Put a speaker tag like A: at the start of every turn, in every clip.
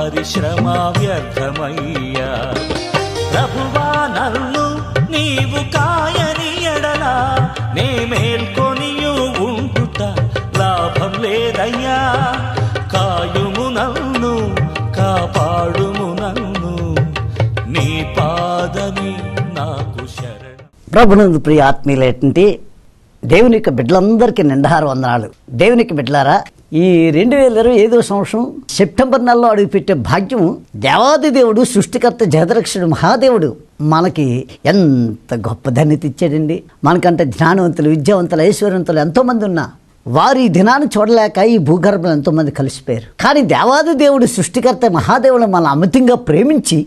A: వారి శ్రమ వ్యర్థమయ్యా. ప్రభువా నన్ను నీవు కాయని ఎడలా నే మేల్కొనియు ఉంటుట లాభం లేదయ్యా. కాయుము నన్ను కాపాడుము నన్ను నీ పాదమే నాకు శరణం.
B: ప్రభునందు ప్రియ ఆత్మీయులైనటువంటి దేవుని యొక్క బిడ్డలందరికీ నిండారు వందనాలు. దేవునికి బిడ్డలారా, ఈ 2025 సంవత్సరం సెప్టెంబర్ నెలలో అడుగుపెట్టే భాగ్యం దేవాది దేవుడు, సృష్టికర్త, జగదరక్షుడు, మహాదేవుడు మనకి ఎంత గొప్ప ధన్యత ఇచ్చాడండి. మనకంటే జ్ఞానవంతులు, విద్యావంతులు, ఐశ్వర్యవంతులు ఎంతోమంది ఉన్నా వారు ఈ దినాన్ని చూడలేక ఈ భూగర్భంలో ఎంతోమంది కలిసిపోయారు. కానీ దేవాది దేవుడు, సృష్టికర్త, మహాదేవుడు మన అమితంగా ప్రేమించి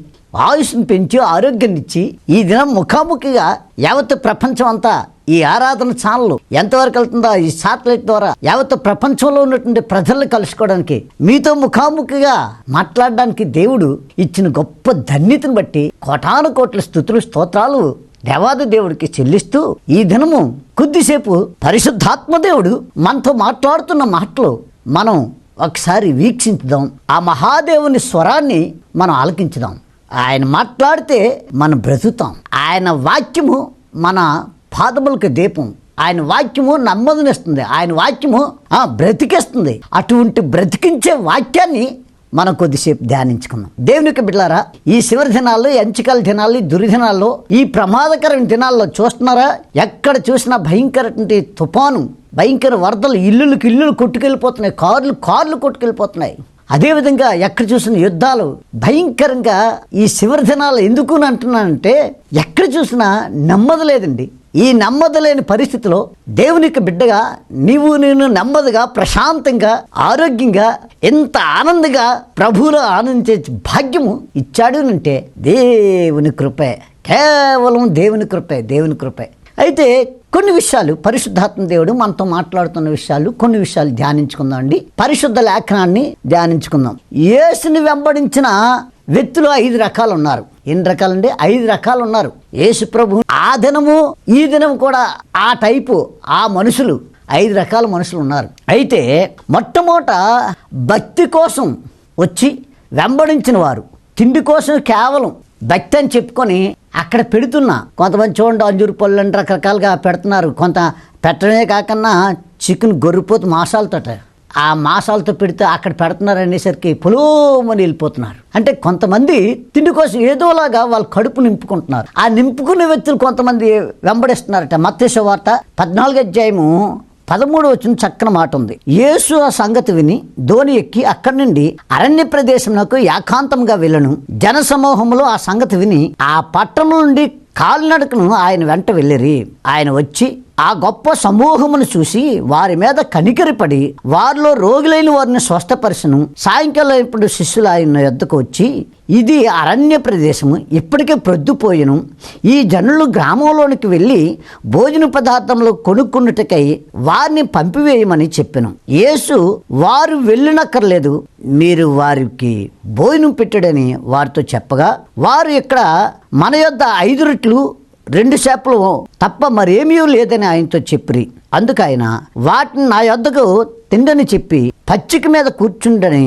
B: ఆయుష్ను పెంచి ఆరోగ్యాన్ని ఇచ్చి ఈ దినం ముఖాముఖిగా యావత్ ప్రపంచం అంతా ఈ ఆరాధన ఛానల్ ఎంతవరకు వెళ్తుందో ఈ శాటిలైట్ ద్వారా యావత్ ప్రపంచంలో ఉన్నటువంటి ప్రజలను కలుసుకోవడానికి, మీతో ముఖాముఖిగా మాట్లాడడానికి దేవుడు ఇచ్చిన గొప్ప ధన్యతను బట్టి కోటాను కోట్ల స్తుతులు, స్తోత్రాలు దేవాది దేవుడికి చెల్లిస్తూ ఈ దినము కొద్దిసేపు పరిశుద్ధాత్మ దేవుడు మనతో మాట్లాడుతున్న మాటలు మనం ఒకసారి వీక్షించుదాం. ఆ మహాదేవుని స్వరాన్ని మనం ఆలకించుదాం. ఆయన మాట్లాడితే మనం బ్రతుకుతాం. ఆయన వాక్యము మన పాదములకు దీపం. ఆయన వాక్యము నెమ్మదినిస్తుంది. ఆయన వాక్యము బ్రతికిస్తుంది. అటువంటి బ్రతికించే వాక్యాన్ని మనం కొద్దిసేపు ధ్యానించుకుందాం. దేవునికి బిడ్డలారా, ఈ శివరి దినాల్లో, ఎంచికల దినాల్లో, దుర్దినాల్లో, ఈ ప్రమాదకరమైన దినాల్లో చూస్తున్నారా, ఎక్కడ చూసినా భయంకరటువంటి తుఫాను, భయంకర వరదలు, ఇల్లులు కొట్టుకెళ్ళిపోతున్నాయి, కార్లు కొట్టుకెళ్ళిపోతున్నాయి. అదేవిధంగా ఎక్కడ చూసిన యుద్ధాలు భయంకరంగా. ఈ శివరి దినాలు ఎందుకు అంటున్నానంటే ఎక్కడ చూసినా నెమ్మది లేదండి. ఈ నెమ్మది లేని పరిస్థితిలో దేవునికి బిడ్డగా నీవు నేను నెమ్మదిగా, ప్రశాంతంగా, ఆరోగ్యంగా, ఎంత ఆనందంగా ప్రభువులో ఆనందించే భాగ్యము ఇచ్చాడు అంటే దేవుని కృపే, కేవలం దేవుని కృపే. అయితే కొన్ని విషయాలు పరిశుద్ధాత్మ దేవుడు మనతో మాట్లాడుతున్న విషయాలు, కొన్ని విషయాలు ధ్యానించుకుందాం అండి. పరిశుద్ధ లేఖనాన్ని ధ్యానించుకుందాం. యేసుని వెంబడించిన వ్యక్తులు 5 రకాలు ఉన్నారు. ఎన్ని రకాలండి? 5 రకాలు ఉన్నారు. యేసు ప్రభు ఆ దినము ఈ దినం కూడా ఆ టైపు ఆ మనుషులు 5 రకాల మనుషులు ఉన్నారు. అయితే మొట్టమొదట భక్తి కోసం వచ్చి వెంబడించిన వారు, తిండి కోసం కేవలం భక్తి అని చెప్పుకొని అక్కడ పెడుతున్నా. కొంతమంది చూడండి, అంజూరు పళ్ళు అని రకరకాలుగా పెడుతున్నారు. కొంత పెట్టడమే కాకన్నా చికెన్ గొర్రెపోతు మాంసాలతో, ఆ మాంసాలతో పెడితే అక్కడ పెడుతున్నారు అనేసరికి పొలోమని వెళ్ళిపోతున్నారు. అంటే కొంతమంది తిండి కోసం ఏదోలాగా వాళ్ళ కడుపు నింపుకుంటున్నారు. ఆ నింపుకునే వ్యక్తులు కొంతమంది వెంబడిస్తున్నారట. మత్తయి సువార్త 14వ అధ్యాయము 13వ వచనం చక్కని మాట ఉంది. యేసు ఆ సంగతి విని ధోని ఎక్కి అక్కడి నుండి అరణ్య ప్రదేశంలో ఏకాంతంగా వెళ్ళను. జన సమూహంలో ఆ సంగతి విని ఆ పట్టణం నుండి కాలినడకను ఆయన వెంట వెళ్ళిరి. ఆయన వచ్చి ఆ గొప్ప సమూహమును చూసి వారి మీద కనికరిపడి వారిలో రోగులైన వారిని స్వస్థపరచను. సాయంకాలం ఇప్పుడు శిష్యులు ఆయన యొద్దకు వచ్చి, ఇది అరణ్య ప్రదేశము, ఇప్పటికే ప్రొద్దుపోయెను. ఈ జనులు గ్రామంలోనికి వెళ్ళి భోజన పదార్థములు కొనుక్కున్నట్టుకై వారిని పంపివేయమని చెప్పెను. యేసు వారు వెళ్ళనక్కర్లేదు, మీరు వారికి భోజనం పెట్టడని వారితో చెప్పగా, వారు ఇక్కడ మన యొద్ద 5 రొట్టెలు 2 చేపలు తప్ప మరేమీ లేదని ఆయనతో చెప్పిరి. అందుకు ఆయన వాటిని నా యొద్దకు తిండని చెప్పి పచ్చిక మీద కూర్చుండని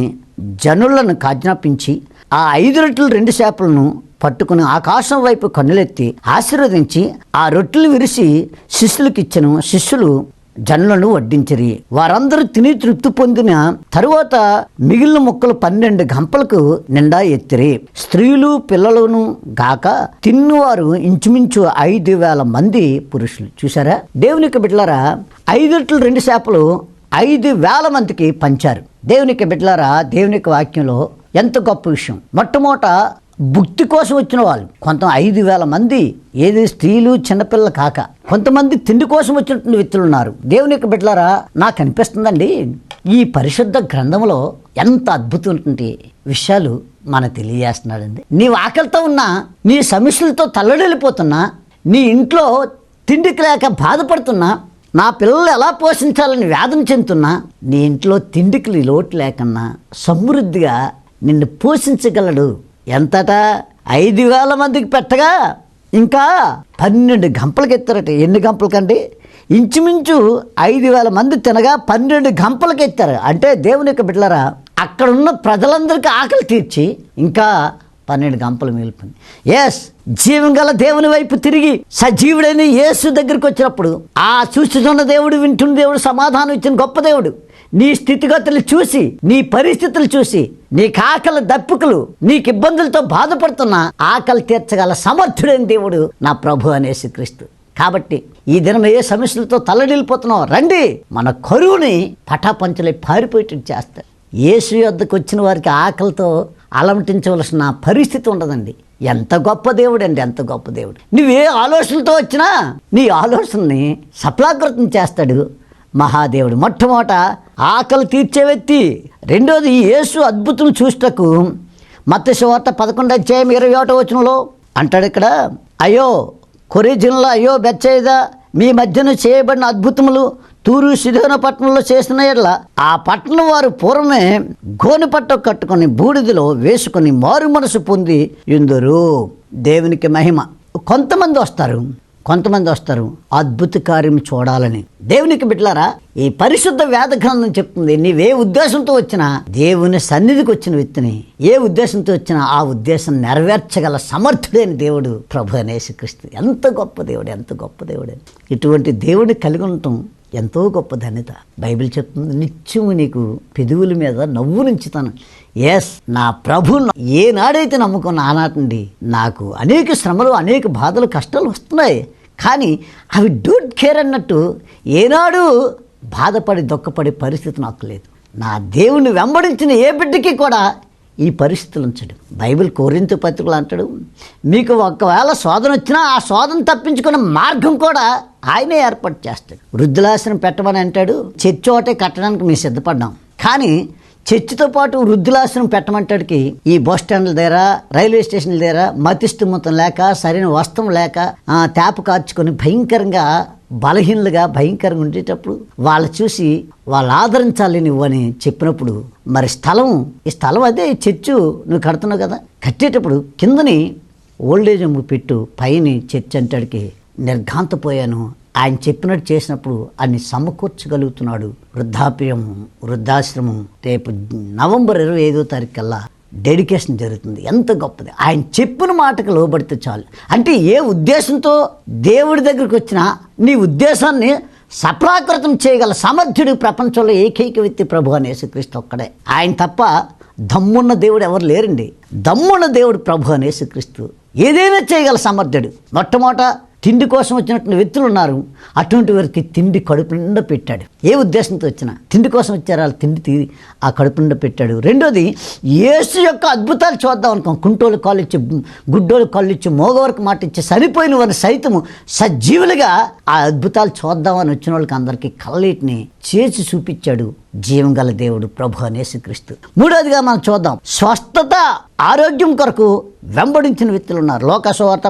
B: జనులను ఆజ్ఞాపించి ఆ 5 రొట్టెలు 2 చేపలను పట్టుకుని ఆకాశం వైపు కన్నులెత్తి ఆశీర్వదించి ఆ రొట్టెలు విరిసి శిష్యులకు ఇచ్చెను. శిష్యులు జనులను వడ్డించిరి. వారందరూ తిని తృప్తి పొందిన తరువాత మిగిలిన ముక్కలు 12 గంపలకు నిండా ఎత్తిరి. స్త్రీలు పిల్లలను గాక తిన్నువారు ఇంచుమించు 5,000 మంది పురుషులు. చూసారా, దేవునికి బిడ్డలారా, 5 రొట్టెలు 2 చేపలు 5,000 మందికి పంచారు. దేవునికి బిడ్డలారా, దేవునికి వాక్యంలో ఎంత గొప్ప విషయం. మొట్టమొదట భుక్తి కోసం వచ్చిన వాళ్ళు కొంత 5,000 మంది, ఏది స్త్రీలు చిన్నపిల్లలు కాక కొంతమంది తిండి కోసం వచ్చినటువంటి వ్యక్తులు ఉన్నారు. దేవునికి బిడ్డలారా, నాకు అనిపిస్తుందండి ఈ పరిశుద్ధ గ్రంథంలో ఎంత అద్భుతమైనటువంటి విషయాలు మనకు తెలియజేస్తున్నాడండి. నీవు ఆకలితో ఉన్నా, నీ సమస్యలతో తల్లడిల్లిపోతున్నా, నీ ఇంట్లో తిండికి లేక బాధపడుతున్నా, నా పిల్లలు ఎలా పోషించాలని వేదన చెందుతున్నా, నీ ఇంట్లో తిండికి లోటు లేకన్నా సమృద్ధిగా నిన్ను పోషించగలడు. ఎంతట 5,000 మందికి పెట్టగా ఇంకా 12 గంపలకి ఎత్తారట. ఎన్ని గంపలకండి? ఇంచుమించు 5,000 మంది తినగా 12 గంపలకి ఎత్తారు. అంటే దేవుని యొక్క బిడ్డలారా, అక్కడున్న ప్రజలందరికీ ఆకలి తీర్చి ఇంకా 12 గంపలు మిగిలిపోయింది. ఎస్, జీవం గల దేవుని వైపు తిరిగి సజీవుడైన యేసు దగ్గరికి వచ్చినప్పుడు ఆ చూస్తున్న దేవుడు, వింటున్న దేవుడు, సమాధానం ఇచ్చిన గొప్ప దేవుడు నీ స్థితిగతులు చూసి, నీ పరిస్థితులు చూసి, నీకు ఆకలి దప్పుకులు, నీకు ఇబ్బందులతో బాధపడుతున్నా ఆకలి తీర్చగల సమర్థుడైన దేవుడు నా ప్రభు అనేసి క్రీస్తు. కాబట్టి ఈ దినం ఏ సమస్యలతో తల్లడిల్లిపోతున్నావు, రండి, మన కరువుని పటాపంచలై పారిపోయేటట్టు చేస్తారు. యేసు యొద్దకు వచ్చిన వారికి ఆకలితో అలమటించవలసిన పరిస్థితి ఉండదండి. ఎంత గొప్ప దేవుడు అండి, ఎంత గొప్ప దేవుడు. నువ్వే ఆలోచనలతో వచ్చినా నీ ఆలోచనని సఫలాకృతం చేస్తాడు మహాదేవుడు. మొట్టమొదట ఆకలి తీర్చే వ్యక్తి. రెండోది యేసు అద్భుతం చూస్తకు మత్తయి సువార్త 11:21 అంటాడు ఇక్కడ, అయ్యో కొరిజిన్లో, అయ్యో బెత్సయిదా, మీ మధ్యన చేయబడిన అద్భుతములు తూరు సిదోన పట్టణంలో చేసిన ఎడల ఆ పట్టణం వారు పూర్వమే గోనె పట్ట కట్టుకొని బూడిదలో వేసుకొని మారు మనసు పొంది యుందురు. దేవునికి మహిమ. కొంతమంది వస్తారు అద్భుత కార్యం చూడాలని. దేవునికి బిడ్డలారా, ఈ పరిశుద్ధ వేద గ్రంథం చెప్తుంది, నీవే ఉద్దేశంతో వచ్చినా, దేవుని సన్నిధికి వచ్చిన వ్యక్తిని ఏ ఉద్దేశంతో వచ్చినా ఆ ఉద్దేశం నెరవేర్చగల సమర్థుడైన దేవుడు ప్రభు అనేసి క్రీస్తు. ఎంత గొప్ప దేవుడు, ఎంత గొప్ప దేవుడు. ఇటువంటి దేవుడిని కలిగి ఉండటం ఎంతో గొప్ప ధన్యత. బైబిల్ చెప్తుంది, నిత్యము నీకు పెదవుల మీద నవ్వు నుంచుతాను. ఎస్, నా ప్రభు ఏనాడైతే నమ్ముకున్న ఆనాటి నుండి నాకు అనేక శ్రమలు, అనేక బాధలు, కష్టాలు వస్తున్నాయి. కానీ అవి డోంట్ కేర్ అన్నట్టు ఏనాడు బాధపడి దుఃఖపడే పరిస్థితి నాకు లేదు. నా దేవుని వెంబడించిన ఏ బిడ్డకి కూడా ఈ పరిస్థితులు ఉంచడు. బైబిల్ కొరింథీ పత్రికలో అంటాడు, మీకు ఒకవేళ శోధన వచ్చినా ఆ శోధన తప్పించుకునే మార్గం కూడా ఆయనే ఏర్పాటు చేస్తాడు. వృద్ధులాశ్రమం పెట్టమని అంటాడు. చర్చి ఒకటే కట్టడానికి మేము సిద్ధపడ్డాం, కానీ చర్చితో పాటు వృద్ధులాశ్రమం పెట్టమంటాడికి ఈ బస్ స్టాండ్ల దగ్గర, రైల్వే స్టేషన్ల దగ్గర మతిస్థిమితం లేక, సరైన వస్త్రం లేక, తేప కార్చుకొని భయంకరంగా బలహీనలుగా భయంకరంగా ఉండేటప్పుడు వాళ్ళు చూసి వాళ్ళు ఆదరించాలి నువ్వని చెప్పినప్పుడు, మరి ఈ స్థలం అదే చర్చు నువ్వు కడుతున్నావు కదా, కట్టేటప్పుడు కిందని ఓల్డేజ్ హోమ్ పెట్టు, పైన చర్చ్ అంటాడికి నిర్ఘాంతపోయాను. ఆయన చెప్పినట్టు చేసినప్పుడు అన్ని సమకూర్చగలుగుతున్నాడు. వృద్ధాశ్రమం రేపు నవంబర్ 25వ తారీఖు కల్లా డెడికేషన్ జరుగుతుంది. ఎంత గొప్పది. ఆయన చెప్పిన మాటకు లోబడితే చాలు. అంటే ఏ ఉద్దేశంతో దేవుడి దగ్గరికి వచ్చినా నీ ఉద్దేశాన్ని సఫలాకృతం చేయగల సమర్థుడు ప్రపంచంలో ఏకైక వ్యక్తి ప్రభు అని యేసుక్రీస్తు ఒక్కడే. ఆయన తప్ప దమ్మున్న దేవుడు ఎవరు లేరండి. దమ్మున్న దేవుడు ప్రభు అని యేసుక్రీస్తు. ఏదైనా చేయగల సమర్థుడు. మొట్టమొదట తిండి కోసం వచ్చినటువంటి వ్యక్తులు ఉన్నారు, అటువంటి వారికి తిండి కడుపు నిండా పెట్టాడు. ఏ ఉద్దేశంతో వచ్చినా తిండి కోసం వచ్చారు, వాళ్ళు తిండి ఆ కడుపు నిండా పెట్టాడు. రెండోది, యేసు యొక్క అద్భుతాలు చూద్దాం అనుకోం. కుంటోలు కాళ్ళు ఇచ్చి, గుడ్డోలు కాళ్ళు ఇచ్చి, మోగవరకు మాట ఇచ్చి, చనిపోయిన వారిని సైతము సజీవులుగా ఆ అద్భుతాలు చూద్దామని వచ్చిన వాళ్ళకి అందరికీ కళ్ళీటిని చేసి చూపించాడు జీవం గల దేవుడు ప్రభు అని యేసుక్రీస్తు. మూడోదిగా మనం చూద్దాం, స్వస్థత, ఆరోగ్యం కొరకు వెంబడించిన వ్యక్తులు ఉన్నారు. లోకా సువార్త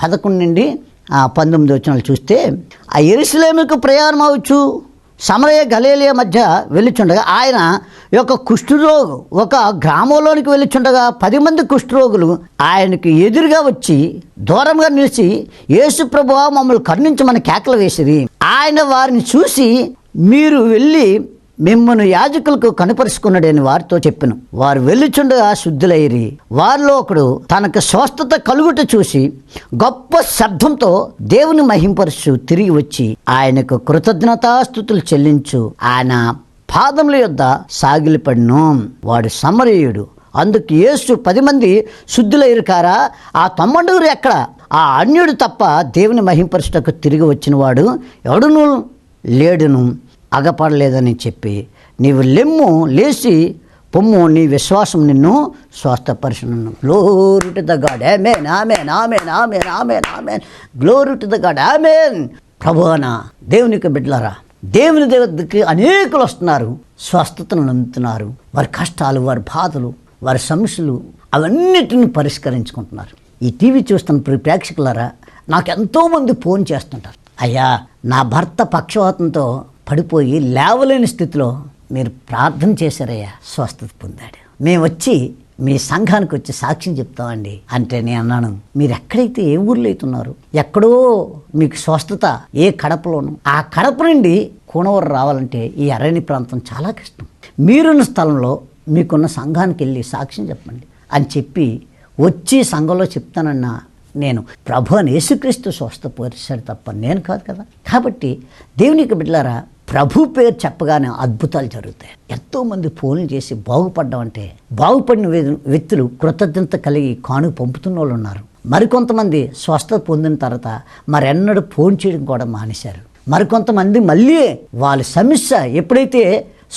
B: 17:11-19 చూస్తే, ఆ యెరూషలేముకు ప్రయాణం అవచ్చు సమరయ గలిలయ మధ్య వెళ్ళుచుండగా ఆయన ఒక గ్రామంలోనికి వెళ్ళుచుండగా 10 మంది కుష్ఠరోగులు ఆయనకు ఎదురుగా వచ్చి దూరంగా నిలిచి, యేసు ప్రభువా మమ్మల్ని కరుణించమని కేకలు వేసిరి. ఆయన వారిని చూసి, మీరు వెళ్ళి మిమ్మల్ని యాజకులకు కనపరుచుకున్నాడని వారితో చెప్పెను. వారు వెళ్ళుచుండగా శుద్ధులైరి. వారిలో ఒకడు తనకు స్వస్థత కలుగుట చూసి గొప్ప శబ్దంతో దేవుని మహింపరుచు తిరిగి వచ్చి ఆయనకు కృతజ్ఞతాస్తుతులు చెల్లించు ఆయన పాదముల యొద్ద సాగిలిపడిను. వాడు సమరయుడు. అందుకు యేసు 10 మంది శుద్ధులైరు కారా, ఆ 90 ఎక్కడ? ఆ అన్యుడు తప్ప దేవుని మహింపరుచుటకు తిరిగి వచ్చిన వాడు ఎవడును లేడును అగపడలేదని చెప్పి, నీవు లెమ్ము, లేచి పొమ్ము, నీ విశ్వాసం నిన్ను స్వస్థపరచును. Glory to the God. ఆమేన్, ఆమేన్, ఆమేన్, ఆమేన్, ఆమేన్, ఆమేన్. Glory to the God. ఆమేన్. ప్రభువా దేవునికి బిడ్డలారా, దేవుని దగ్గరికి అనేకులు వస్తున్నారు, స్వస్థతను పొందుతున్నారు. వారి కష్టాలు, వారి బాధలు, వారి సమస్యలు అవన్నిటిని పరిష్కరించుకుంటున్నారు. ఈ టీవీ చూస్తున్న ప్రేక్షకులారా, నాకు ఎంతోమంది ఫోన్ చేస్తుంటారు, అయ్యా నా భర్త పక్షవాతంతో పడిపోయి లేవలేని స్థితిలో మీరు ప్రార్థన చేశారయ్యా, స్వస్థత పొందాడు. మేము వచ్చి మీ సంఘానికి వచ్చి సాక్ష్యం చెప్తామండి అంటే నేను అన్నాను, మీరు ఎక్కడైతే ఏ ఊర్లో అయితే ఉన్నారో, ఎక్కడో మీకు స్వస్థత ఏ కడపలోనూ, ఆ కడప నుండి కూనవరం రావాలంటే ఈ అరణ్య ప్రాంతం చాలా కష్టం. మీరున్న స్థలంలో మీకున్న సంఘానికి వెళ్ళి సాక్ష్యం చెప్పండి అని చెప్పి వచ్చి సంఘంలో చెప్తానన్నా నేను ప్రభు అని యేసుక్రీస్తు స్వస్థపరిచాడు తప్ప నేను కాదు కదా. కాబట్టి దేవునికి బిడ్డలారా, ప్రభు పేరు చెప్పగానే అద్భుతాలు జరుగుతాయి. ఎంతోమంది ఫోన్లు చేసి బాగుపడ్డామంటే బాగుపడిన వ్యక్తులు కృతజ్ఞత కలిగి కానుక పంపుతున్న వాళ్ళు ఉన్నారు. మరికొంతమంది స్వస్థత పొందిన తర్వాత మరెన్నడూ ఫోన్ చేయడం కూడా మానేశారు. మరికొంతమంది మళ్ళీ వాళ్ళ సమస్య ఎప్పుడైతే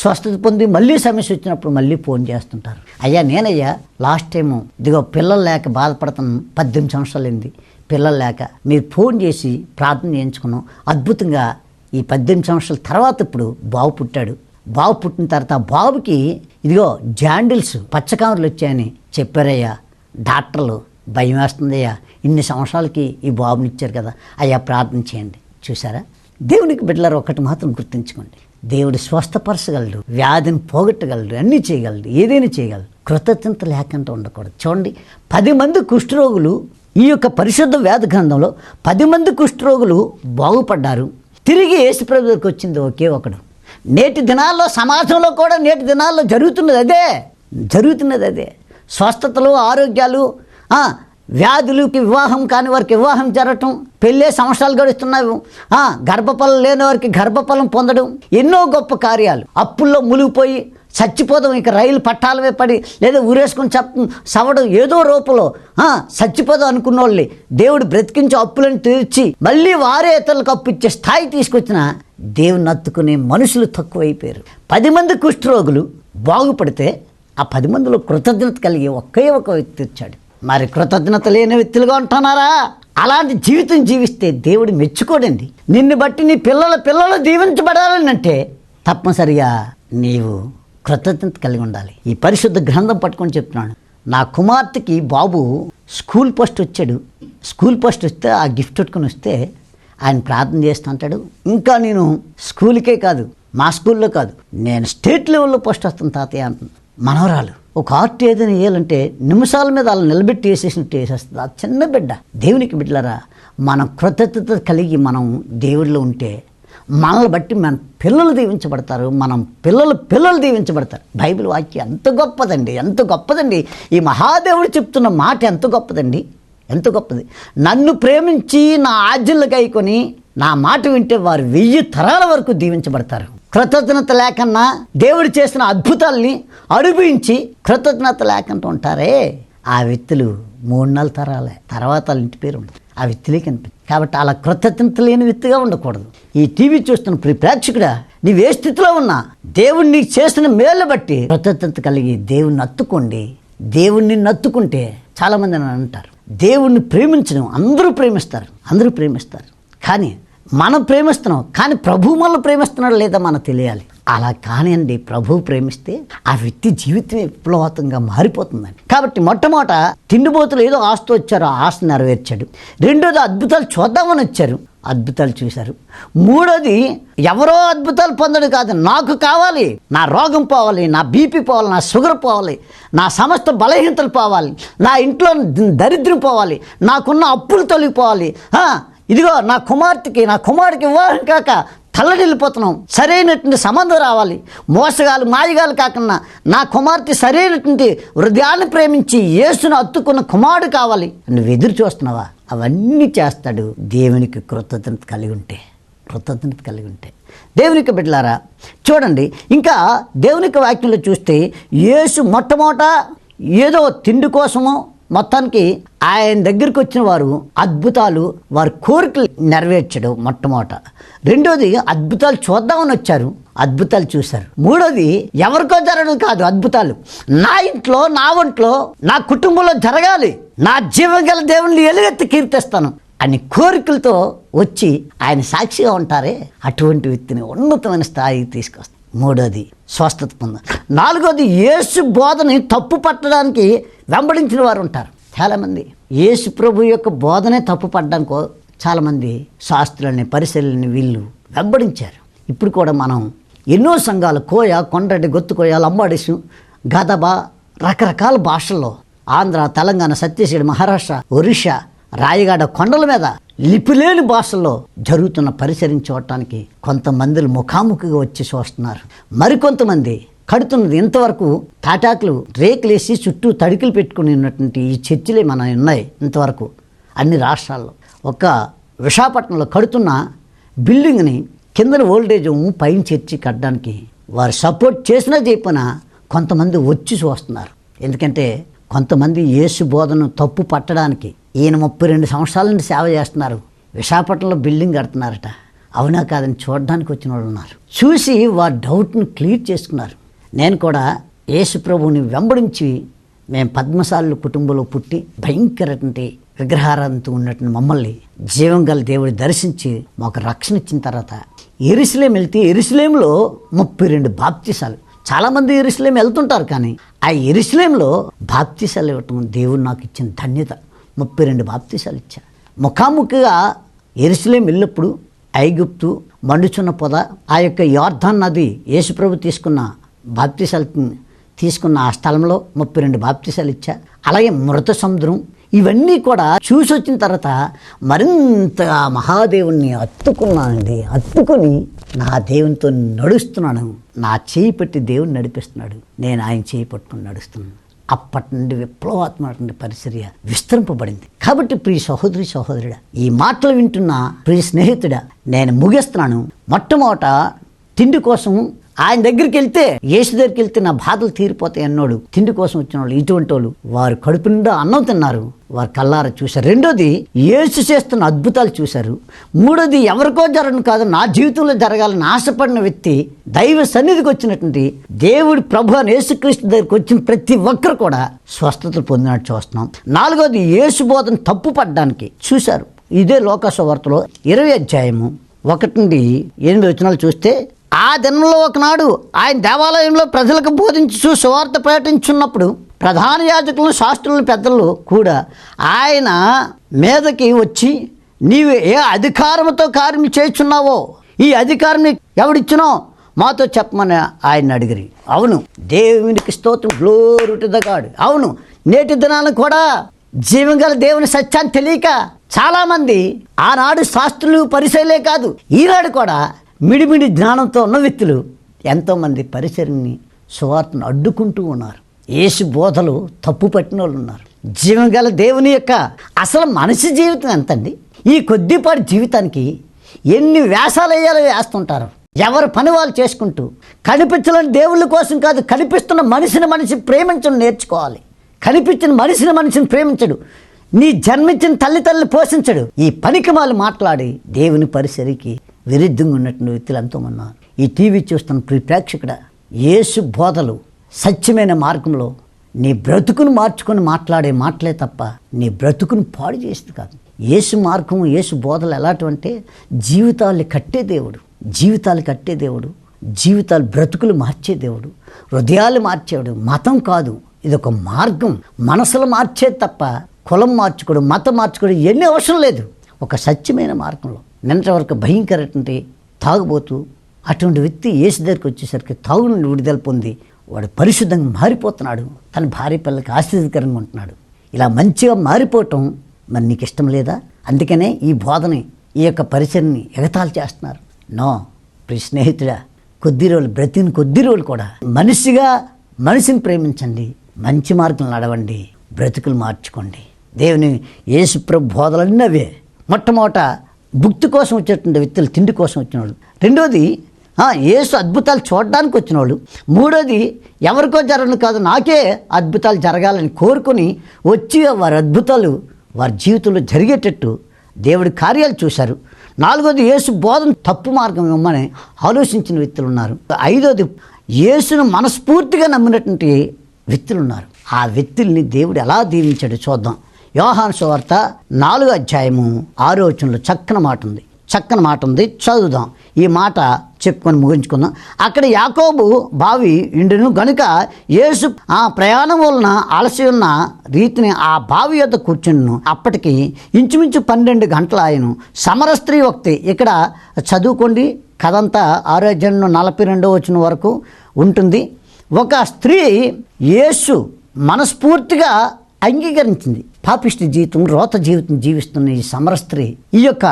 B: స్వస్థత పొంది మళ్ళీ సమస్య వచ్చినప్పుడు మళ్ళీ ఫోన్ చేస్తుంటారు. నేనయ్యా లాస్ట్ టైము ఇదిగో పిల్లలు లేక బాధపడుతున్నాను, 18 సంవత్సరాలు అయింది పిల్లలు లేక, మీరు ఫోన్ చేసి ప్రార్థన చేయించుకున్నాం. అద్భుతంగా ఈ 18 సంవత్సరాల తర్వాత ఇప్పుడు బాబు పుట్టాడు. బాబు పుట్టిన తర్వాత బాబుకి ఇదిగో జాండిల్స్ పచ్చకామర్లు వచ్చాయని చెప్పారయ్యా డాక్టర్లు. భయం వేస్తుందయ్యా, ఇన్ని సంవత్సరాలకి ఈ బాబుని ఇచ్చారు కదా అయ్యా, ప్రార్థన చేయండి. చూసారా, దేవునికి బిడ్డలారు ఒకటి మాత్రం గుర్తుంచుకోండి, దేవుడు స్వస్థపరచగలడు, వ్యాధిని పోగొట్టగలడు, అన్నీ చేయగలడు, ఏదైనా చేయగలడు. కృతజ్ఞత లేకుండా ఉండకూడదు. చూడండి, 10 మంది కుష్ఠరోగులు ఈ యొక్క పరిశుద్ధ వేద గ్రంథంలో 10 మంది కుష్ఠరోగులు బాగుపడ్డారు. తిరిగి యేసుప్రభు దగ్గరికి వచ్చింది ఒకే ఒకడు. నేటి దినాల్లో సమాజంలో కూడా నేటి దినాల్లో జరుగుతున్నది అదే. స్వస్థతలు, ఆరోగ్యాలు, వ్యాధులకి వివాహం కాని వారికి వివాహం జరగటం, పెళ్ళే సంవత్సరాలు గడుస్తున్నాయి, గర్భఫలం లేని వారికి గర్భఫలం పొందడం, ఎన్నో గొప్ప కార్యాలు. అప్పుల్లో మునిగిపోయి చచ్చిపోదాం, ఇక రైలు పట్టాలమే పడి లేదా ఊరేసుకొని సవడం, ఏదో రూపంలో చచ్చిపోదాం అనుకున్న వాళ్ళని దేవుడు బ్రతికించి అప్పులను తీర్చి మళ్ళీ వారే ఇతరులకు అప్పు ఇచ్చే స్థాయి తీసుకొచ్చిన దేవుని నత్తుకునే మనుషులు తక్కువైపోయారు. 10 మంది కుష్ఠరోగులు బాగుపడితే ఆ 10 మందిలో కృతజ్ఞత కలిగి ఒకే ఒక వ్యక్తి వచ్చాడు. మరి కృతజ్ఞత లేని వ్యక్తులుగా ఉంటున్నారా? అలాంటి జీవితం జీవిస్తే దేవుడు మెచ్చుకోడండి. నిన్ను బట్టి నీ పిల్లలు దీవించబడాలని అంటే తప్పనిసరిగా నీవు కృతజ్ఞత కలిగి ఉండాలి. ఈ పరిశుద్ధ గ్రంథం పట్టుకొని చెప్తున్నాను. నా కుమార్తెకి బాబు స్కూల్ పోస్ట్ వచ్చాడు. స్కూల్ పోస్ట్ వస్తే ఆ గిఫ్ట్ పెట్టుకుని వస్తే ఆయన ప్రార్థన చేస్తూ అంటాడు, ఇంకా నేను స్కూల్కే కాదు, మా స్కూల్లో కాదు, నేను స్టేట్ లెవెల్లో పోస్ట్ వస్తాను తాతయ్య అంటుంది. మనవరాలు ఒక ఆర్ట్ ఏదైనా వేయాలంటే నిమిషాల మీద అలా నిలబెట్టి వేసేసినట్టు వేసేస్తుంది ఆ చిన్న బిడ్డ. దేవునికి బిడ్డలారా, మనం కృతజ్ఞత కలిగి మనం దేవుడిలో ఉంటే మనల్ని బట్టి మన పిల్లలు దీవించబడతారు, మనం పిల్లలు దీవించబడతారు. బైబిల్ వాక్యం ఎంత గొప్పదండి. ఈ మహాదేవుడు చెప్తున్న మాట ఎంత గొప్పది. నన్ను ప్రేమించి నా ఆజ్ఞలు గైకొని నా మాట వింటే వారు 1000 తరాల వరకు దీవించబడతారు. కృతజ్ఞత లేకన్నా దేవుడు చేసిన అద్భుతాల్ని అనుభవించి కృతజ్ఞత లేకుండా ఉంటారే, ఆ వ్యక్తులు 3-4 తరాలే తర్వాత వాళ్ళ ఇంటి పేరు ఉండదు, ఆ వ్యక్తులే కనిపిస్తుంది. కాబట్టి అలా కృతజ్ఞత లేని వ్యక్తిగా ఉండకూడదు. ఈ టీవీ చూస్తున్న ప్రేక్షకుడా, నీవే స్థితిలో ఉన్నా దేవుడు నీకు చేసిన మేలు బట్టి కృతజ్ఞత కలిగి దేవుణ్ణి నత్తుకోండి. దేవుణ్ణి నత్తుకుంటే చాలామంది అని అంటారు, దేవుణ్ణి ప్రేమించడం అందరూ ప్రేమిస్తారు, కానీ మనం ప్రేమిస్తున్నాం, కానీ ప్రభు మనల్ని ప్రేమిస్తున్నాడు లేదా మనకు తెలియాలి. అలా కానివ్వండి, ప్రభువు ప్రేమిస్తే ఆ వ్యక్తి జీవితం విప్లవాత్మకంగా మారిపోతుందండి. కాబట్టి మొట్టమొదట తిండిబోతులు ఏదో ఆస్తి వచ్చారు, ఆ ఆస్తి నెరవేర్చాడు. రెండోది అద్భుతాలు చూద్దామని వచ్చారు, అద్భుతాలు చూశారు. మూడోది ఎవరో అద్భుతాలు పొందడం కాదు, నాకు కావాలి, నా రోగం పోవాలి, నా బీపీ పోవాలి, నా షుగర్ పోవాలి, నా సమస్త బలహీనతలు పోవాలి, నా ఇంట్లో దరిద్రం పోవాలి, నాకున్న అప్పులు తొలగిపోవాలి, ఇదిగో నా కుమార్తెకి వివాహం కాక తల్లడిల్లిపోతున్నాం, సరైనటువంటి సంబంధం రావాలి, మోసగాలు మాయగాలు కాకుండా నా కుమార్తె సరైనటువంటి హృదయాన్ని ప్రేమించి యేసును అత్తుకున్న కుమారుడు కావాలి. నువ్వు ఎదురు చూస్తున్నావా? అవన్నీ చేస్తాడు దేవునికి కృతజ్ఞత కలిగి ఉంటే. దేవునికి బిడ్డలారా చూడండి, ఇంకా దేవునికి వాక్యంలో చూస్తే యేసు మొట్టమొదట ఏదో తిండి కోసమో మొత్తానికి ఆయన దగ్గరికి వచ్చిన వారు అద్భుతాలు, వారి కోరికలు నెరవేర్చడు మొట్టమొదట. రెండోది అద్భుతాలు చూద్దామని వచ్చారు, అద్భుతాలు చూశారు. మూడోది ఎవరికో జరగడం కాదు, అద్భుతాలు నా ఇంట్లో, నా ఒంట్లో, నా కుటుంబంలో జరగాలి, నా జీవగల దేవుణ్ణి ఎలుగెత్తి కీర్తిస్తాను అని కోరికలతో వచ్చి ఆయన సాక్షిగా ఉంటారే, అటువంటి వ్యక్తిని ఉన్నతమైన స్థాయికి తీసుకొస్తాను. మూడోది స్వస్థత పొందాలి. నాలుగోది యేసు బోధని తప్పు పట్టడానికి వెంబడించిన వారు ఉంటారు చాలామంది. యేసు ప్రభు యొక్క బోధనే తప్పు పట్టడానికో చాలామంది శాస్త్రులని, పరిశీలనని వీళ్ళు వెంబడించారు. ఇప్పుడు కూడా మనం ఎన్నో సంఘాలు, కోయ, కొండ్రెడ్డి, గొత్తుకోయ, లంబాడీసు, గదబ, రకరకాల భాషల్లో ఆంధ్ర, తెలంగాణ, ఛత్తీస్గఢ్, మహారాష్ట్ర, ఒరిస్సా, రాయగడ కొండల మీద లిపిలేని భాషల్లో జరుగుతున్న పరిచయం చూడటానికి కొంతమంది ముఖాముఖిగా వచ్చి చూస్తున్నారు. మరికొంతమంది కడుతున్నది. ఇంతవరకు తాటాకులు రేకులేసి చుట్టూ తడికలు పెట్టుకుని ఉన్నటువంటి ఈ చర్చిలే మన ఉన్నాయి ఇంతవరకు అన్ని రాష్ట్రాల్లో. ఒక విశాఖపట్నంలో కడుతున్న బిల్డింగ్ని కిందన ఓల్డేజ్ పైన చర్చి కట్టడానికి వారు సపోర్ట్ చేసినా చెప్పినా కొంతమంది వచ్చి చూస్తున్నారు. ఎందుకంటే కొంతమంది యేసు బోధను తప్పు పట్టడానికి ఈయన 32 సంవత్సరాల నుండి సేవ చేస్తున్నారు, విశాఖపట్నంలో బిల్డింగ్ కడుతున్నారట, అవునా కాదని చూడడానికి వచ్చిన వాళ్ళు ఉన్నారు. చూసి వారి డౌట్ని క్లియర్ చేసుకున్నారు. నేను కూడా యేసు ప్రభువుని వెంబడించి మేము పద్మశాలుల కుటుంబంలో పుట్టి భయంకరటువంటి విగ్రహారంతో ఉన్నటువంటి మమ్మల్ని జీవం గల దేవుడి దర్శించి మాకు రక్షణ ఇచ్చిన తర్వాత యెరూషలేం వెళ్తే యెరూషలేంలో 32 బాప్తిసాలు. చాలామంది యెరూషలేం వెళ్తుంటారు, కానీ ఆ యెరూషలేంలో బాప్తిసాలు ఇవ్వటం దేవుడు నాకు ఇచ్చిన ధన్యత. 32 బాప్తిసాలు ఇచ్చా. ముఖాముఖిగా యెరూషలేం వెళ్ళినప్పుడు ఐగుప్తు మండుచున్న పొద, ఆ యొక్క యోర్దాన్ నది యేసుప్రభు తీసుకున్న బాప్తిసాలు తీసుకున్న ఆ స్థలంలో 32 బాప్తిసాలు ఇచ్చా. అలాగే మృత సముద్రం, ఇవన్నీ కూడా చూసి వచ్చిన తర్వాత మరింత మహాదేవుణ్ణి హత్తుకున్నానండి. హత్తుకొని నా దేవునితో నడుస్తున్నాను. నా చేయి పట్టి దేవుని నడిపిస్తున్నాడు, నేను ఆయన చేయి పట్టుకుని నడుస్తున్నాను. అప్పటి నుండి విప్లవాత్మక పరిచర్య విస్తరింపబడింది. కాబట్టి ప్రియ సహోదరి సహోదరుడా, ఈ మాటలు వింటున్న ప్రియ స్నేహితుడా, నేను ముగిస్తున్నాను. మొట్టమొదట తిండి కోసం ఆయన దగ్గరికి వెళ్తే, యేసు దగ్గరికి వెళ్తే నా బాధలు తీరిపోతాయి అన్నాడు. తిండి కోసం వచ్చిన వాళ్ళు ఇటువంటి వాళ్ళు వారు కడుపు నిండా అన్నం తిన్నారు, వారు కళ్ళారా చూశారు. రెండోది యేసు చేస్తున్న అద్భుతాలు చూశారు. మూడోది ఎవరికో జరగను కాదు, నా జీవితంలో జరగాలని ఆశపడిన వ్యక్తి దైవ సన్నిధికి వచ్చినటువంటి దేవుడి ప్రభు అని యేసుక్రీస్తు దగ్గరికి వచ్చిన ప్రతి ఒక్కరు కూడా స్వస్థతలు పొందినట్టు చూస్తున్నాం. నాలుగోది యేసు బోధన తప్పు పడ్డానికి చూశారు. ఇదే లోకాసువార్తలో 20 అధ్యాయము 1 నుండి 8 వచనాలు చూస్తే, ఆ దినంలో ఒకనాడు ఆయన దేవాలయంలో ప్రజలకు బోధించి సువార్త ప్రకటించున్నప్పుడు ప్రధాన యాజకులు శాస్త్రులు పెద్దలు కూడా ఆయన మీదకి వచ్చి, నీవు ఏ అధికారంతో కార్యం చేస్తున్నావో ఈ అధికారం ఎవడిచ్చినో మాతో చెప్పమని ఆయన అడిగిరి. అవును, దేవునికి స్తోత్రం, గ్లోరీ టు ద గాడ్. అవును, నేటి దినాలను కూడా జీవం గల దేవుని సత్యాన్ని తెలియక చాలామంది ఆనాడు శాస్త్రులు పరిచయలే కాదు, ఈనాడు కూడా మిడిమిడి జ్ఞానంతో ఉన్న వ్యక్తులు ఎంతోమంది పరిచర్ని సువార్తను అడ్డుకుంటూ ఉన్నారు. యేసు బోధలు తప్పు పట్టిన వాళ్ళు ఉన్నారు. జీవం గల దేవుని యొక్క అసలు మనిషి జీవితం ఎంతండి? ఈ కొద్దిపాటి జీవితానికి ఎన్ని వేషాలు వేయాలో వేస్తుంటారు. ఎవరి పని వాళ్ళు చేసుకుంటూ కనిపించలేని దేవుళ్ళ కోసం కాదు, కనిపిస్తున్న మనిషిని ప్రేమించడం నేర్చుకోవాలి. కనిపించిన మనిషిని ప్రేమించడు, నీ జన్మించిన తల్లి పోషించడు. ఈ పనికి వాళ్ళు మాట్లాడి దేవుని పరిసరికి విరుద్ధంగా ఉన్నటువంటి వ్యక్తులు ఎంతోమంది ఉన్నారు. ఈ టీవీ చూస్తున్న ప్రేక్షకుడా, యేసు బోధలు సత్యమైన మార్గంలో నీ బ్రతుకును మార్చుకొని మాట్లాడే మాటలే తప్ప నీ బ్రతుకును పాడు చేస్తుంది కాదు. యేసు మార్గం, యేసు బోధలు ఎలాంటివంటే జీవితాలు కట్టే దేవుడు, జీవితాలు బ్రతుకులు మార్చే దేవుడు, హృదయాలు మార్చేవాడు. మతం కాదు, ఇది ఒక మార్గం. మనసులు మార్చేది తప్ప కులం మార్చుకోడు, మతం మార్చుకోడు, ఎన్ని అవసరం లేదు. ఒక సత్యమైన మార్గంలో. నిన్నటి వరకు భయంకరటువంటి తాగుబోతూ అటువంటి వ్యక్తి యేసు దగ్గరికి వచ్చేసరికి తాగు నుండి విడుదల పొంది వాడు పరిశుద్ధంగా మారిపోతున్నాడు, తన భార్య పిల్లలకి ఆశీర్వదకరంగా ఉంటున్నాడు. ఇలా మంచిగా మారిపోవటం మరి నీకు ఇష్టం లేదా? అందుకనే ఈ బోధని, ఈ యొక్క పరిచయని ఎగతాళి చేస్తున్నారు. నో ప్రియ స్నేహితుడా, కొద్ది రోజులు కూడా మనిషిని ప్రేమించండి, మంచి మార్గం నడవండి, బ్రతుకులు మార్చుకోండి. దేవుని యేసు ప్రభు బోధలన్నీ అవే. మొట్టమొదట భుక్తి కోసం వచ్చేటువంటి వ్యక్తులు తిండి కోసం వచ్చిన వాళ్ళు. రెండోది యేసు అద్భుతాలు చూడడానికి వచ్చిన వాళ్ళు. మూడోది ఎవరికో జరగను కాదు, నాకే అద్భుతాలు జరగాలని కోరుకొని వచ్చి వారి అద్భుతాలు వారి జీవితంలో జరిగేటట్టు దేవుడి కార్యాలు చూశారు. నాలుగోది యేసు బోధన తప్పు మార్గం ఇవ్వమని ఆలోచించిన వ్యక్తులు ఉన్నారు. ఐదోది యేసును మనస్ఫూర్తిగా నమ్మినటువంటి వ్యక్తులు ఉన్నారు. ఆ వ్యక్తుల్ని దేవుడు ఎలా దీవించాడు చూద్దాం. యోహాను సువార్త 4వ అధ్యాయము 6వ వచనంలో చక్కని మాట ఉంది, చదువుదాం. ఈ మాట చెప్పుకొని ముగించుకుందాం. అక్కడ యాకోబు బావి ఇండును గనుక యేసు ఆ ప్రయాణం వలన అలసి ఉన్న రీతిని ఆ బావి యొద్ద కూర్చుండును. అప్పటికి ఇంచుమించు 12 గంటల ఆయను. సమర స్త్రీ ఒకటి. ఇక్కడ చదువుకోండి, కథంతా 6వ అధ్యాయం 42వ వచనం వరకు ఉంటుంది. ఒక స్త్రీ యేసు మనస్ఫూర్తిగా అంగీకరించింది. పాపిష్టి జీవితం, రోత జీవితం జీవిస్తున్న ఈ సమర స్త్రీ ఈ యొక్క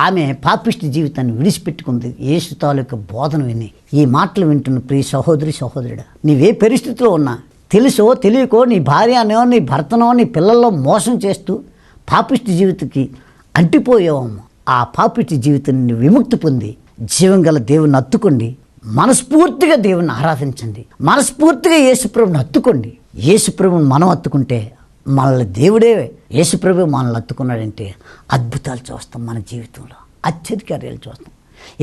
B: ఆమె పాపిష్టి జీవితాన్ని విడిచిపెట్టుకుంది యేసు తాలూకు బోధన విని. ఈ మాటలు వింటున్న ప్రియ సహోదరి సహోదరుడా, నీవే పరిస్థితిలో ఉన్నా, తెలుసో తెలియకో నీ భార్యనో నీ భర్తనో నీ పిల్లల్లో మోసం చేస్తూ పాపిష్టి జీవితకి అంటిపోయావమ్మా. ఆ పాపిష్టి జీవితాన్ని విముక్తి పొంది జీవం గల దేవుని హత్తుకోండి. మనస్ఫూర్తిగా దేవుని ఆరాధించండి. మనస్ఫూర్తిగా యేసుప్రభుని హత్తుకోండి. యేసుప్రభుని మనం హత్తుకుంటే మనల్ని దేవుడే యేసుప్రభు మనల్ని హత్తుకున్నాడంటే అద్భుతాలు చూస్తాం. మన జీవితంలో ఆశ్చర్యకార్యాలు చూస్తాం.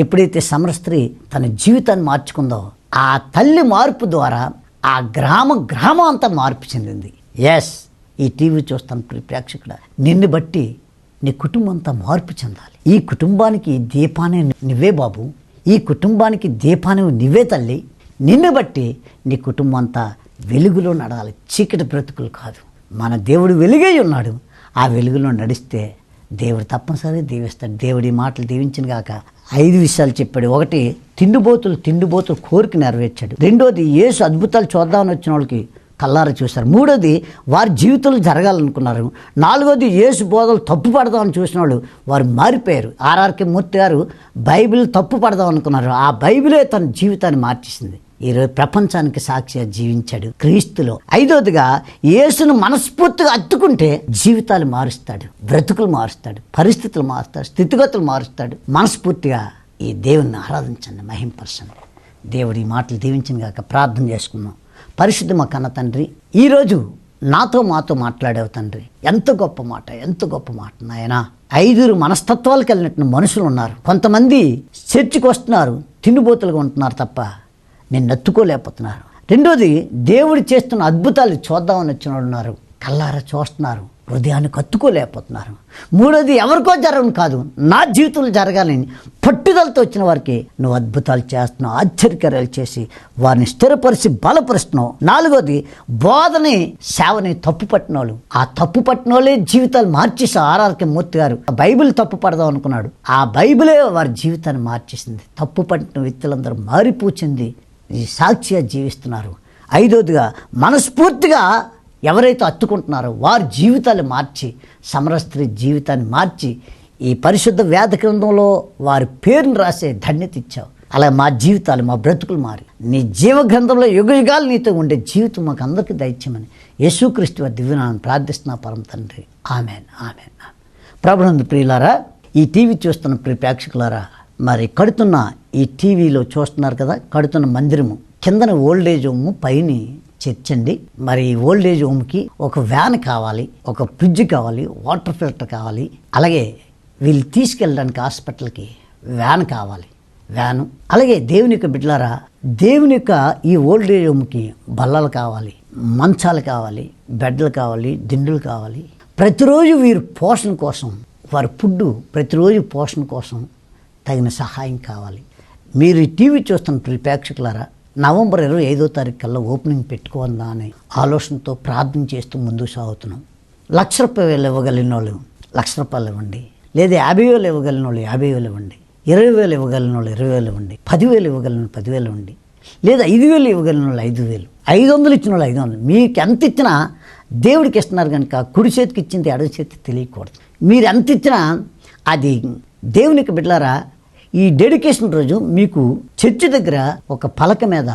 B: ఎప్పుడైతే సమరస్త్రీ తన జీవితాన్ని మార్చుకుందో, ఆ తల్లి మార్పు ద్వారా ఆ గ్రామం అంతా మార్పు చెందింది. ఎస్, ఈ టీవీ చూస్తాను ప్రేక్షకుడా, నిన్ను బట్టి నీ కుటుంబం అంతా మార్పు చెందాలి. ఈ కుటుంబానికి దీపాన్ని నువ్వే బాబు, ఈ కుటుంబానికి దీపాన్ని నువ్వే తల్లి. నిన్ను బట్టి నీ కుటుంబం అంతా వెలుగులో నడాలి, చీకటి బ్రతుకులు కాదు. మన దేవుడు వెలుగై ఉన్నాడు. ఆ వెలుగులో నడిస్తే దేవుడు తప్పనిసరిగా దీవిస్తాడు. దేవుడి మాటలు దీవించిన గాక. 5 విషయాలు చెప్పాడు. 1, తిండిబోతులు కోరిక నెరవేర్చాడు. 2, యేసు అద్భుతాలు చూద్దామని వచ్చిన వాళ్ళకి కల్లారా చూశారు. 3, వారి జీవితంలో జరగాలనుకున్నారు. 4, యేసు బోధలు తప్పు పడదామని చూసిన వాళ్ళు వారు మారిపోయారు. ఆర్ఆర్కే మూర్తి గారు బైబిల్ తప్పు పడదాం అనుకున్నారు. ఆ బైబిలే తన జీవితాన్ని మార్చేసింది. ఈరోజు ప్రపంచానికి సాక్షిగా జీవించాడు క్రీస్తులో. 5, యేసును మనస్ఫూర్తిగా అత్తుకుంటే జీవితాలు మారుస్తాడు, బ్రతుకులు మారుస్తాడు, పరిస్థితులు మారుస్తాడు, స్థితిగతులు మారుస్తాడు. మనస్ఫూర్తిగా ఈ దేవుణ్ణి ఆరాధించండి, మహింపరచండి. దేవుడి మాటలు దీవించిన గాక. ప్రార్థన చేసుకుందాం. పరిశుద్ధ మా కన్న తండ్రి, ఈరోజు మాతో మాట్లాడావు తండ్రి. ఎంత గొప్ప మాట నాయనా. 5 మనస్తత్వాలకు వెళ్ళినట్టు మనుషులు ఉన్నారు. కొంతమంది చర్చికి వస్తున్నారు, తిండిబోతులుగా ఉంటున్నారు తప్ప నిన్ను ఎత్తుకోలేకపోతున్నారు. 2, దేవుడు చేస్తున్న అద్భుతాలు చూద్దామని వచ్చిన వాళ్ళు ఉన్నారు, కల్లారా చూస్తున్నారు, హృదయాన్ని కత్తుకోలేకపోతున్నారు. 3, ఎవరికో జరగను కాదు, నా జీవితంలో జరగాలని పట్టుదలతో వచ్చిన వారికి నువ్వు అద్భుతాలు చేస్తున్నావు, ఆశ్చర్యకార్యాలు చేసి వారిని స్థిరపరిచి బలపరుస్తున్నావు. 4, బోధని సేవని తప్పు పట్టిన వాళ్ళు, ఆ తప్పు పట్టిన వాళ్ళే జీవితాలు మార్చేసి ఆర్ఆర్కే మూర్తి గారు బైబిల్ తప్పు పడదాం అనుకున్నాడు. ఆ బైబిలే వారి జీవితాన్ని మార్చేసింది. తప్పు పట్టిన వ్యక్తులందరూ మారిపోచింది, ఈ సాక్షిగా జీవిస్తున్నారు. 5, మనస్ఫూర్తిగా ఎవరైతే అత్తుకుంటున్నారో వారి జీవితాలు మార్చి, సమరస్త్రీ జీవితాన్ని మార్చి ఈ పరిశుద్ధ వేద గ్రంథంలో వారి పేరును రాసే ధన్యత ఇచ్చావు. అలా మా జీవితాలు, మా బ్రతుకులు మారి నీ జీవ గ్రంథంలో యుగయుగాలు నీతో ఉండే జీవితం మాకు అందరికీ దయచేయమని యేసుక్రీస్తు వారి దివ్యనామమున ప్రార్థిస్తున్నా పరమ తండ్రి. ఆమెన్. ప్రభునందు ప్రియులారా, ఈ టీవీ చూస్తున్న ప్రియ ప్రేక్షకులారా, మరి కడుతున్న ఈ టీవీలో చూస్తున్నారు కదా, కడుతున్న మందిరము కిందన ఓల్డేజ్ హోమ్, పైన చర్చ్ అండి. మరి ఈ ఓల్డేజ్ హోమ్కి ఒక వ్యాన్ కావాలి, ఒక ఫ్రిడ్జ్ కావాలి, వాటర్ ఫిల్టర్ కావాలి. అలాగే వీళ్ళు తీసుకెళ్ళడానికి హాస్పిటల్కి వ్యాన్ కావాలి, వ్యాను. అలాగే దేవుని యొక్క బిడ్డలారా, దేవుని యొక్క ఈ ఓల్డేజ్ హోమ్కి బల్లలు కావాలి, మంచాలు కావాలి, బెడ్లు కావాలి, దిండులు కావాలి. ప్రతిరోజు వీరు పోషణ కోసం, వారి ఫుడ్ ప్రతిరోజు పోషణ కోసం తగిన సహాయం కావాలి. మీరు ఈ టీవీ చూస్తున్న ప్రేక్షకులారా, నవంబర్ 25వ తారీఖు కల్లా ఓపెనింగ్ పెట్టుకోవాలా అనే ఆలోచనతో ప్రార్థన చేస్తూ ముందుకు సాగుతున్నాం. ₹1,00,000 ఇవ్వగలిగిన వాళ్ళు ₹1,00,000 ఇవ్వండి, లేదా 50,000 ఇవ్వగలిగిన వాళ్ళు 50,000 ఇవ్వండి, 20,000 ఇవ్వగలిగిన వాళ్ళు 20,000 ఇవ్వండి, 10,000 ఇవ్వగలిగిన వాళ్ళు 10,000 ఇవ్వండి, లేదా 5,000 ఇవ్వగలిగిన వాళ్ళు 5,000, 500 ఇచ్చిన వాళ్ళు 500. మీకు ఎంత ఇచ్చినా దేవుడికి ఇస్తున్నారు కనుక కుడి చేతికి ఇచ్చింది ఎడమ చేతికి తెలియకూడదు. మీరు ఎంత ఇచ్చినా అది దేవునికి బిడ్డలారా. ఈ డెడికేషన్ రోజు మీకు చర్చి దగ్గర ఒక పలక మీద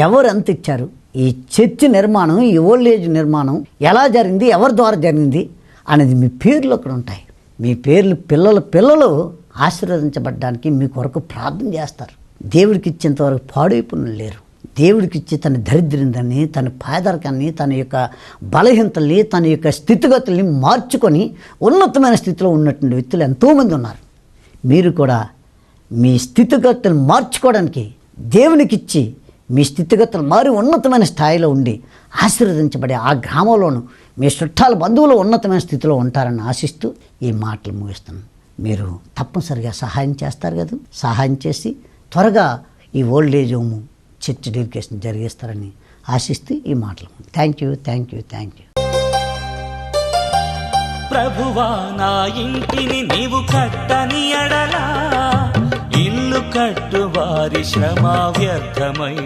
B: ఎవరు ఎంత ఇచ్చారు, ఈ చర్చి నిర్మాణం, ఈ ఓల్డేజ్ నిర్మాణం ఎలా జరిగింది, ఎవరి ద్వారా జరిగింది అనేది మీ పేర్లు అక్కడ ఉంటాయి. మీ పేర్లు పిల్లలు ఆశీర్వదించబడడానికి మీ కొరకు ప్రార్థన చేస్తారు. దేవుడికి ఇచ్చేంతవరకు పాడైపోయిన లేరు. దేవుడికి ఇచ్చి తన దరిద్రాన్ని, తన పేదరికాన్ని, తన యొక్క బలహీనతల్ని, తన యొక్క స్థితిగతుల్ని మార్చుకొని ఉన్నతమైన స్థితిలో ఉన్నటువంటి వ్యక్తులు ఎంతోమంది ఉన్నారు. మీరు కూడా మీ స్థితిగతులను మార్చుకోవడానికి దేవునికి ఇచ్చి మీ స్థితిగతులు మారి ఉన్నతమైన స్థాయిలో ఉండి ఆశీర్వదించబడే ఆ గ్రామంలోనూ మీ చుట్టాల బంధువులు ఉన్నతమైన స్థితిలో ఉంటారని ఆశిస్తూ ఈ మాటలు ముగిస్తున్నాను. మీరు తప్పనిసరిగా సహాయం చేస్తారు కదా, సహాయం చేసి త్వరగా ఈ ఓల్డేజ్ హోమ్ చర్చ్ డెడికేషన్ జరిగిస్తారని ఆశిస్తూ ఈ మాటలు. Thank you.
A: ప్రభువా, నా ఇంటిని నీవు కట్టని ఎడలా ఇల్లు కట్టు వారి శ్రమ వ్యర్థమై